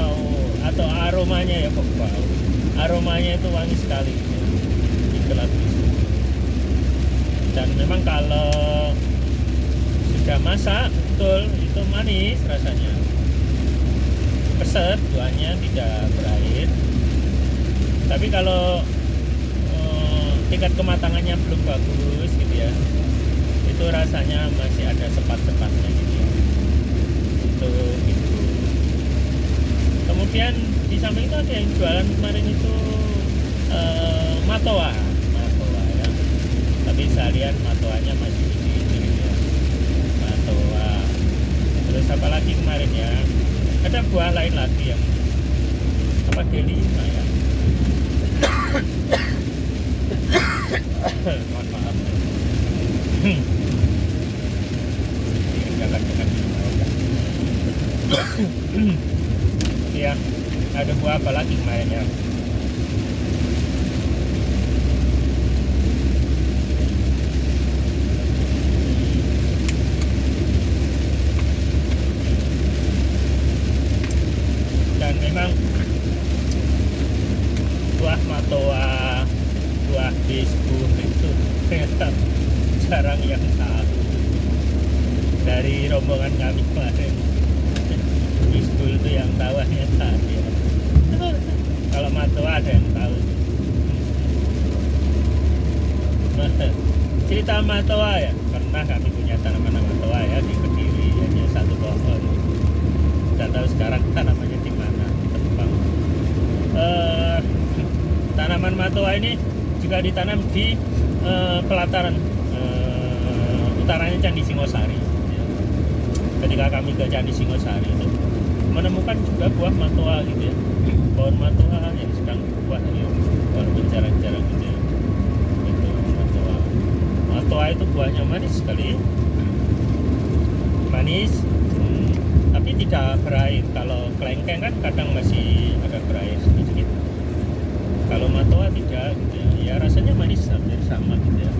Speaker 1: atau aromanya ya, kok bau, aromanya itu wangi sekali gitu. Itulah bisu. Dan memang kalau sudah masak betul itu manis rasanya, keset, buahnya tidak berair. Tapi kalau tingkat kematangannya belum bagus gitu ya, itu rasanya masih ada sepat-sepatnya gitu ya. Itu gitu. Kemudian di samping itu ada yang jualan kemarin itu matoa ya, tapi saya lihat matoanya masih ini ya, matoa. Terus apa lagi kemarin ya, ada buah lain lagi yang apa, delima ya. Mohon maaf. Ya, ada buah apa lagi kemarin ya? Dan memang buah matoa, buah bisbu itu ternyata jarang yang tahu. Dari rombongan kami kemarin, bisbu itu yang tahu hanya saya. Kalau matoa ada yang tahu. Cerita matoa ya, pernah kami punya tanaman matoa ya di Kediri, hanya satu pohon. Tidak tahu sekarang tanamannya di mana, Tepang. Tanaman matoa ini juga ditanam di pelataran utaranya Candi Singosari. Ketika kami ke Candi Singosari itu menemukan juga buah matoa gitu ya, pohon matoa yang sedang berbuah ya, walaupun jarang-jarang gitu ya. Itu matoa. Matoa itu buahnya manis sekali, manis, tapi tidak berair. Kalau kelengkeng kan kadang masih ada berair sedikit. Kalau matoa tidak gitu ya, ya rasanya manis hampir sama gitu ya.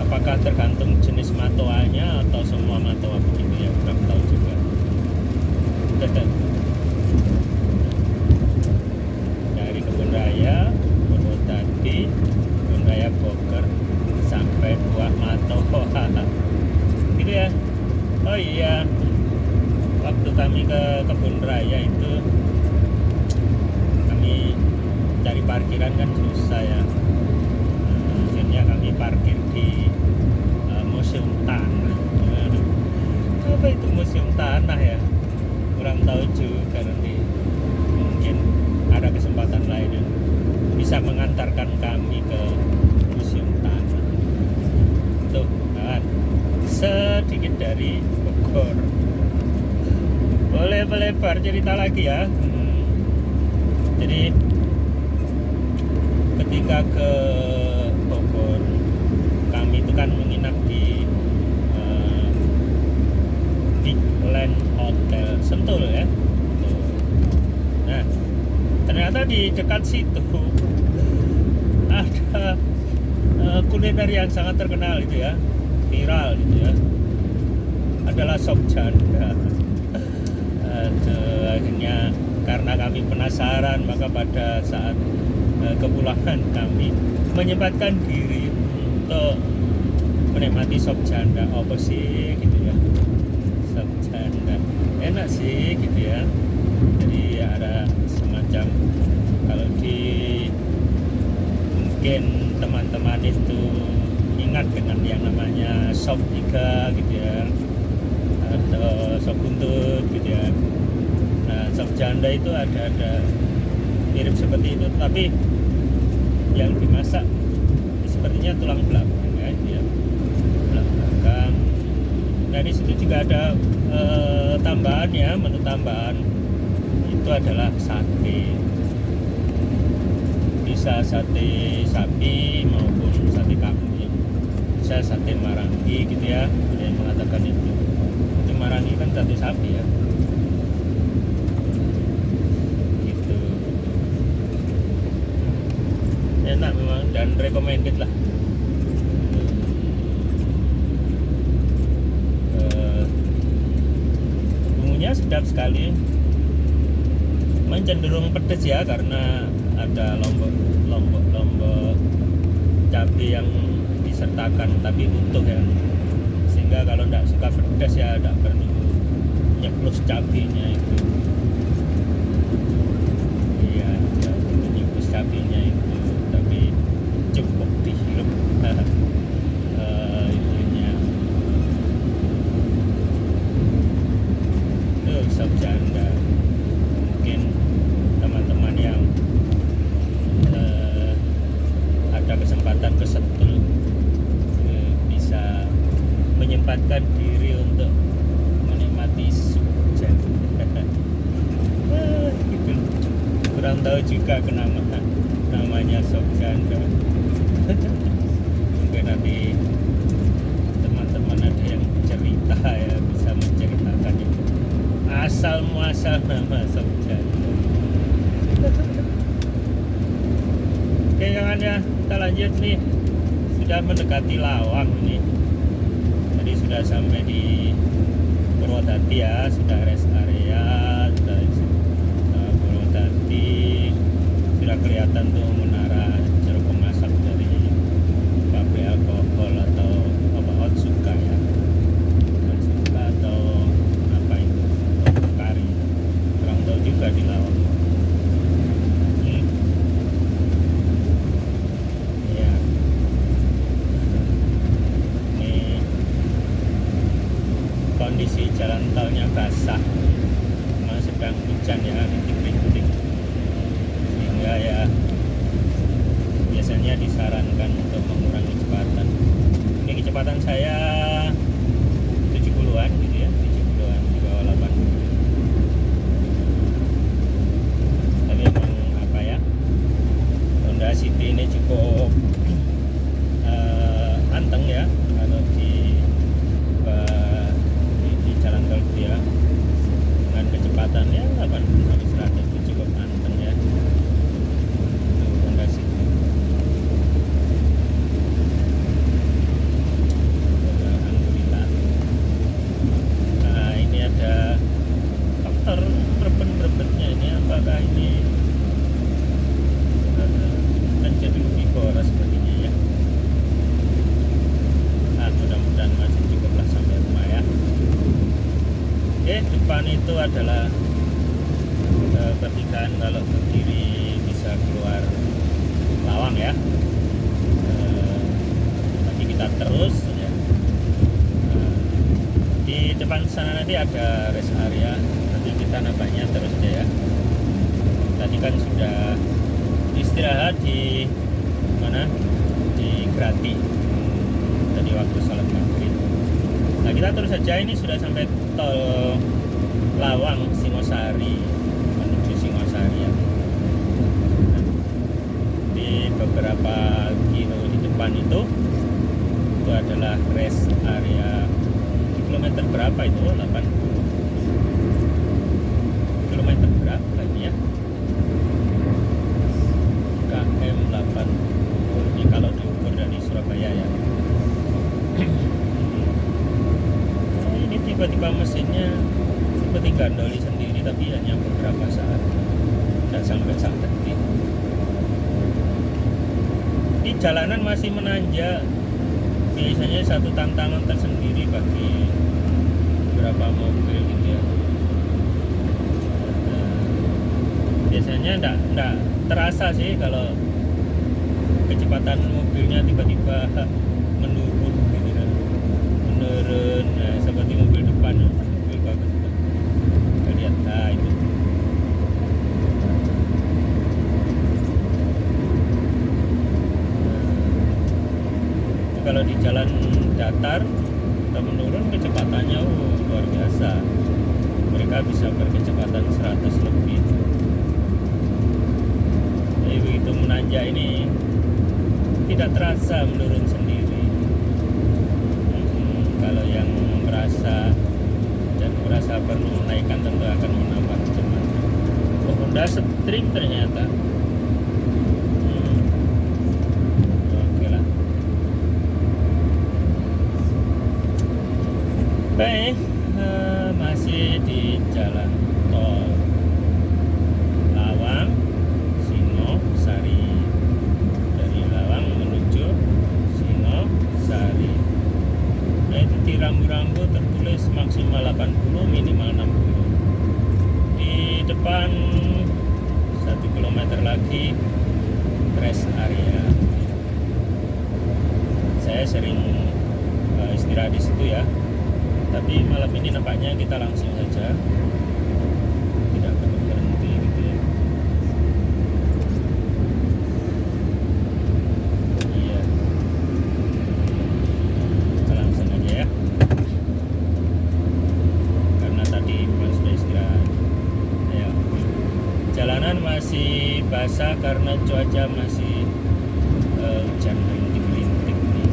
Speaker 1: Apakah tergantung jenis matoanya atau semua matoa begitu ya, kurang tahu juga. Dari Kebun Raya, Purwodadi, Kebun Raya Bogor sampai buah matoa gitu ya. Oh iya, waktu kami ke Kebun Raya itu kami cari parkiran kan susah ya. Akhirnya kami parkir di Museum Tanah. Apa itu Museum Tanah ya? Kurang tahu juga, nanti mungkin ada kesempatan lain yang bisa mengantarkan kami ke Museum Tanah. Tuh kan, sedikit dari Bogor. Boleh melebar cerita lagi ya. Jadi ketika ke Bogor, kami itu kan menginap di Big Land Hotel Sentul ya. Nah, ternyata di dekat situ ada kuliner yang sangat terkenal itu ya, viral gitu ya, adalah sop janda. Akhirnya karena kami penasaran, maka pada saat kepulangan kami menyempatkan diri untuk menikmati sop janda. Apa sih gitu ya, sop janda enak sih gitu ya. Jadi ada semacam, kalau di mungkin teman-teman itu ingat dengan yang namanya sop iga gitu ya, atau sop buntut gitu ya. Nah, sop janda itu ada mirip seperti itu, tapi yang dimasak sepertinya tulang belakang ya, tulang belakang. Nah, di situ juga ada tambahan ya, menu tambahan itu adalah sate. Bisa sate sapi maupun sate kambing, bisa sate marangi gitu ya. Ada yang mengatakan itu. Sate marangi kan sate sapi ya. Gitu. Enak memang dan recommended lah. Bumbunya sedap sekali. Cenderung pedas ya, karena ada lombok cabai yang disertakan tapi utuh ya, sehingga kalau tidak suka pedas ya tidak perlu nyeplus cabainya itu. Iya, nyeplus cabainya itu, tapi kurang tahu juga namanya sop janda. Mungkin nanti teman-teman ada yang cerita ya, bisa menceritakan itu asal muasal nama sop janda. Oke kawan ya, kita lanjut nih, sudah mendekati Lawang ini. Tadi sudah sampai di Purwodadi ya, sudah rest area, sudah Purwodadi, sudah kelihatan tuh menara jeruk pemasak dari pabrik alkohol atau apa Otsuka ya, Otsuka atau apa itu, Otokari, kurang tahu juga di Lawang. Ya, ini kondisi jalan tolnya basah, memang sedang hujan ya, rintik-rintik, sehingga ya biasanya disarankan untuk mengurangi kecepatan. Ini kecepatan saya 70-an gitu ya, 70-an di bawah 80. Tapi emang apa ya, Honda City ini cukup anteng ya kalau di jalan tol dia dengan kecepatan ya 80 sampai 100 itu cukup anteng ya. Itu Honda City. Alhamdulillah. Nah ini ada faktor berbet-berbetnya ini, apakah ini menjadi lebih boros sepertinya ya. Nah mudah-mudahan masih cukuplah sampai rumah ya. Oke, depan itu adalah pertigaan, kalau ke kiri bisa keluar Lawang ya. Nanti kita terus ya. Di depan sana nanti ada rest area, nanti kita nampaknya terus aja ya. Tadi kan sudah istirahat di mana, di Grati tadi waktu sholat maghrib. Nah kita terus saja, ini sudah sampai tol Lawang Singosari, menuju Singosari ya. Nah, di beberapa kilo di depan itu adalah rest area. Di kilometer berapa itu? 80 kilometer berapa lagi ya? KM 80 ini kalau diukur dari Surabaya ya. Ini tiba-tiba mesinnya seperti gandoli sendiri, tapi hanya beberapa saat, tidak sampai 1 detik. Di jalanan masih menanjak, biasanya satu tantangan tersendiri bagi beberapa mobil gitu ya. Biasanya enggak terasa sih kalau kecepatan mobilnya tiba-tiba menurun gitu kan. Menurun, nah, seperti mobil depan, mobil bagus kita lihat, nah itu. Kalau di jalan datar kita menurun kecepatannya luar biasa, mereka bisa berkecepatan 100 lebih. Jadi begitu menanjak ini tidak terasa menurun sendiri. Kalau yang merasa perlu menaikkan tentu akan menambah kecepatan. Oh, Honda Stream ternyata. Oke lah. Baik, masih di jalan tol Lawang Singosari. Dari Lawang menuju Singosari. Nah itu di rambu-rambu tertulis maksimal 80, minimal 60. Di depan 1 kilometer lagi rest area. Saya sering istirahat di situ ya. Tapi malam ini nampaknya kita langsung saja, tidak perlu berhenti gitu ya. Iya, kita langsung aja ya, karena tadi bukan sudah istirahat ya. Jalanan jalanan masih basah karena cuaca masih hujan rintik-rintik nih.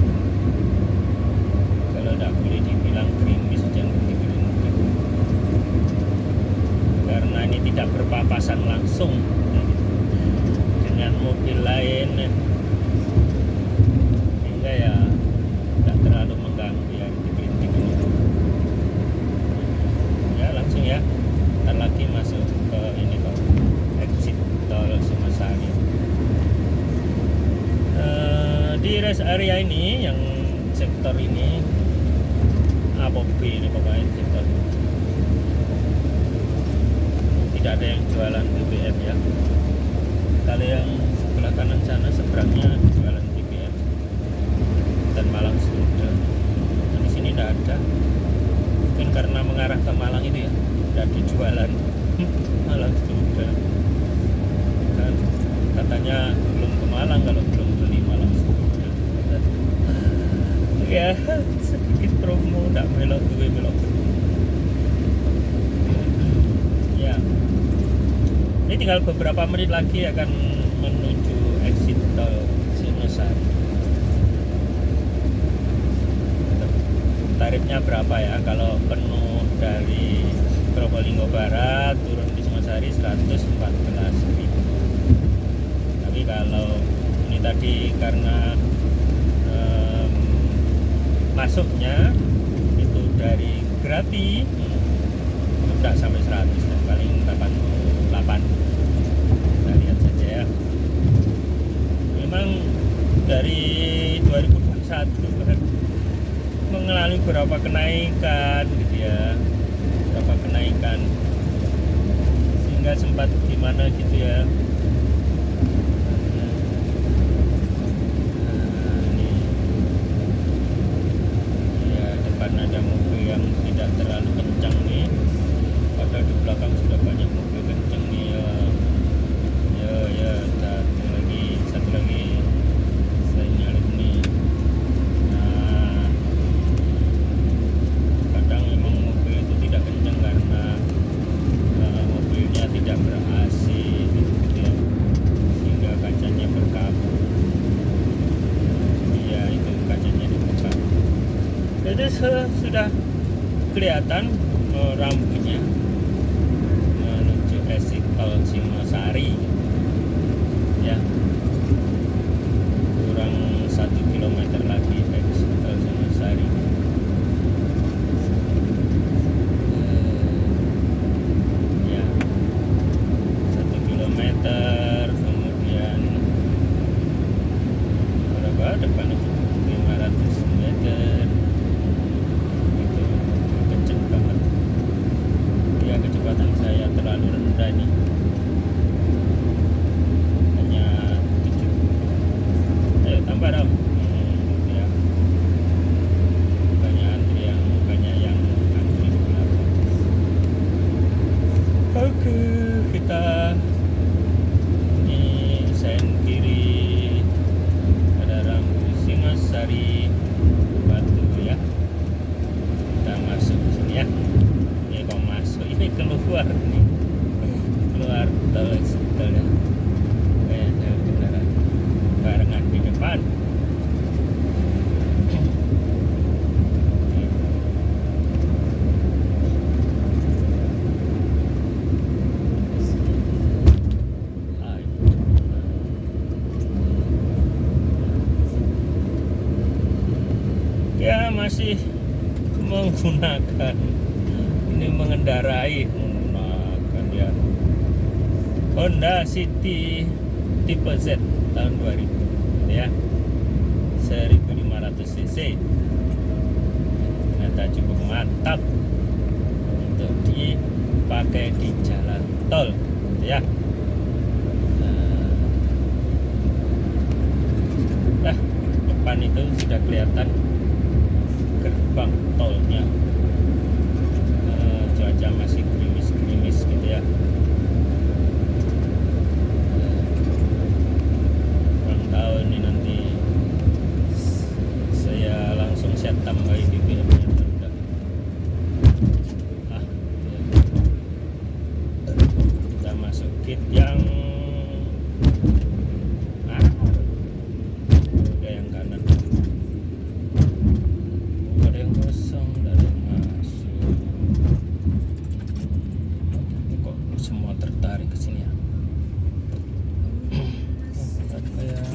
Speaker 1: Kalau tidak boleh dibilang gerimis, hujan rintik-rintik karena ini tidak berpapasan langsung dengan mobil lain, sehingga ya tidak terlalu mengganggu ya rintik-rintik ini. Ya langsung ya, ntar lagi masuk ke ini kok, exit tol Singosari. Di rest area ini yang sektor ini A atau B ini pokoknya sektor tidak ada yang jualan BBM ya. Kalau yang sebelah kanan sana seberangnya jualan BBM dan Malang Student. Nah, di sini tidak ada. Mungkin karena mengarah ke Malang itu ya, tidak dijualan Malang Student. Kan katanya belum ke Malang kalau belum beli Malang Student. Ya sedikit promo, tidak belok gue belok. Ya. Ini tinggal beberapa menit lagi akan menuju exit tol Singosari. Tarifnya berapa ya? Kalau penuh dari Probolinggo Barat turun di Singosari 114.000. Tapi kalau ini tadi karena masuknya itu dari Grati tidak sampai 100, paling 88. Kita lihat saja ya. Memang dari 2021 kan mengalami beberapa kenaikan gitu ya, beberapa kenaikan sehingga sempat gimana gitu ya. Ada mobil yang tidak terlalu kencang nih, padahal di belakang sudah banyak mobil kencang nih ya. Satu lagi saya nyalip nih. Nah, kadang memang mobil itu tidak kencang karena mobilnya tidak ber-AC gitu ya, sehingga kacanya berkabut. Iya, itu kacanya dibuka. Jadi sudah kelihatan rambunya menuju exit tol Singosari ya, kurang 1 kilometer lagi exit tol Singosari. Ya 1 kilometer, kemudian berapa depan itu 500 meter. Kecepatan saya terlalu rendah nih, hanya 7. Ayo tambah dong ya. Banyak yang antri di belakang. Oke, kita ini sen kiri ada rambu Singosari Batu ya. Kita masuk ke sini ya. Ini keluar nih, keluar tol ya. Kayak ada kendaraan barengan di depan. Ya masih menggunakan mengendarai menggunakan ya Honda City tipe Z tahun 2000 ya, 1500 cc. Ternyata cukup mantap untuk dipakai di jalan tol ya. Nah, depan itu sudah kelihatan gerbang tolnya. Cuaca masih gerimis gitu ya. Kurang tahu ini nanti saya langsung set tambahin di BBM nya. Kita masuk bukit yang udah yang kanan. Ada yang kosong, ada yang masuk. Ini kok semua tertarik ke sini ya? Kayak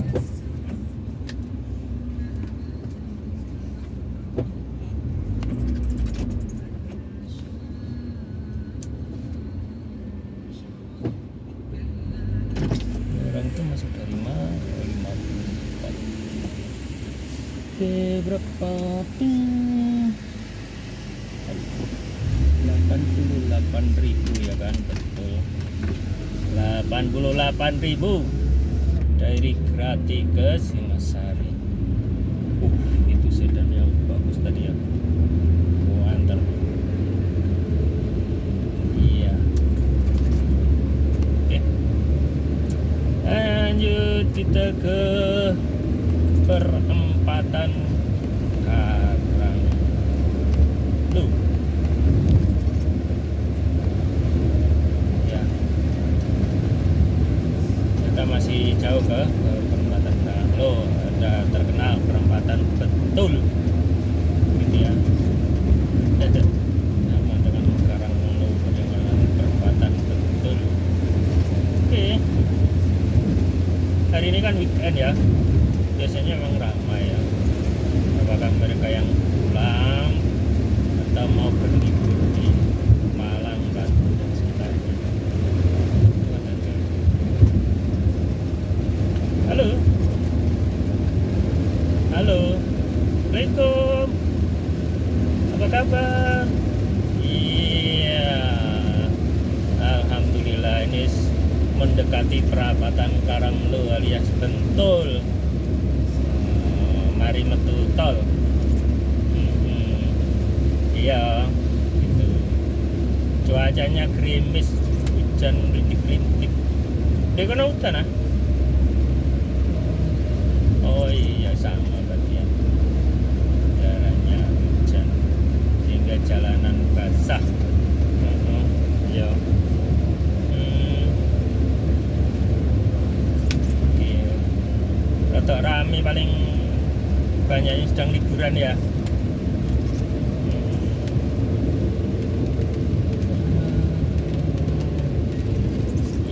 Speaker 1: orang itu masuk dari mana? 54. Oke, berapa? 88.000 ya kan, betul. 88.000 dari Grati ke Singasari. Itu sedan yang bagus tadi ya. Antar. Iya. Oke. Lanjut kita ke perempatan Karang. Tuh. Ya. Kita masih jauh ke perempatan Karang. Loh, ada terkenal perempatan betul. Gitu ya. Sama dengan Karang Lo dengan perempatan betul. Oke. Hari ini kan weekend ya. Biasanya memang ramai ya. Apakah mereka yang pulang atau mau berlibur di Malang, Batu dan sekitarnya. Halo. Halo. Assalamualaikum. Apa kabar? Iya. Alhamdulillah, ini mendekati perapatan Karanglo alias Bentul. Mari metu tol. Iya, gitu. Cuacanya gerimis, hujan rintik-rintik. Dia kena hujan ah? Oh iya, sama berarti ya. Udaranya hujan sehingga jalanan basah. Iya. Rotok rame, paling banyak yang sedang liburan ya.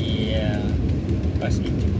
Speaker 1: Iya, pas Idul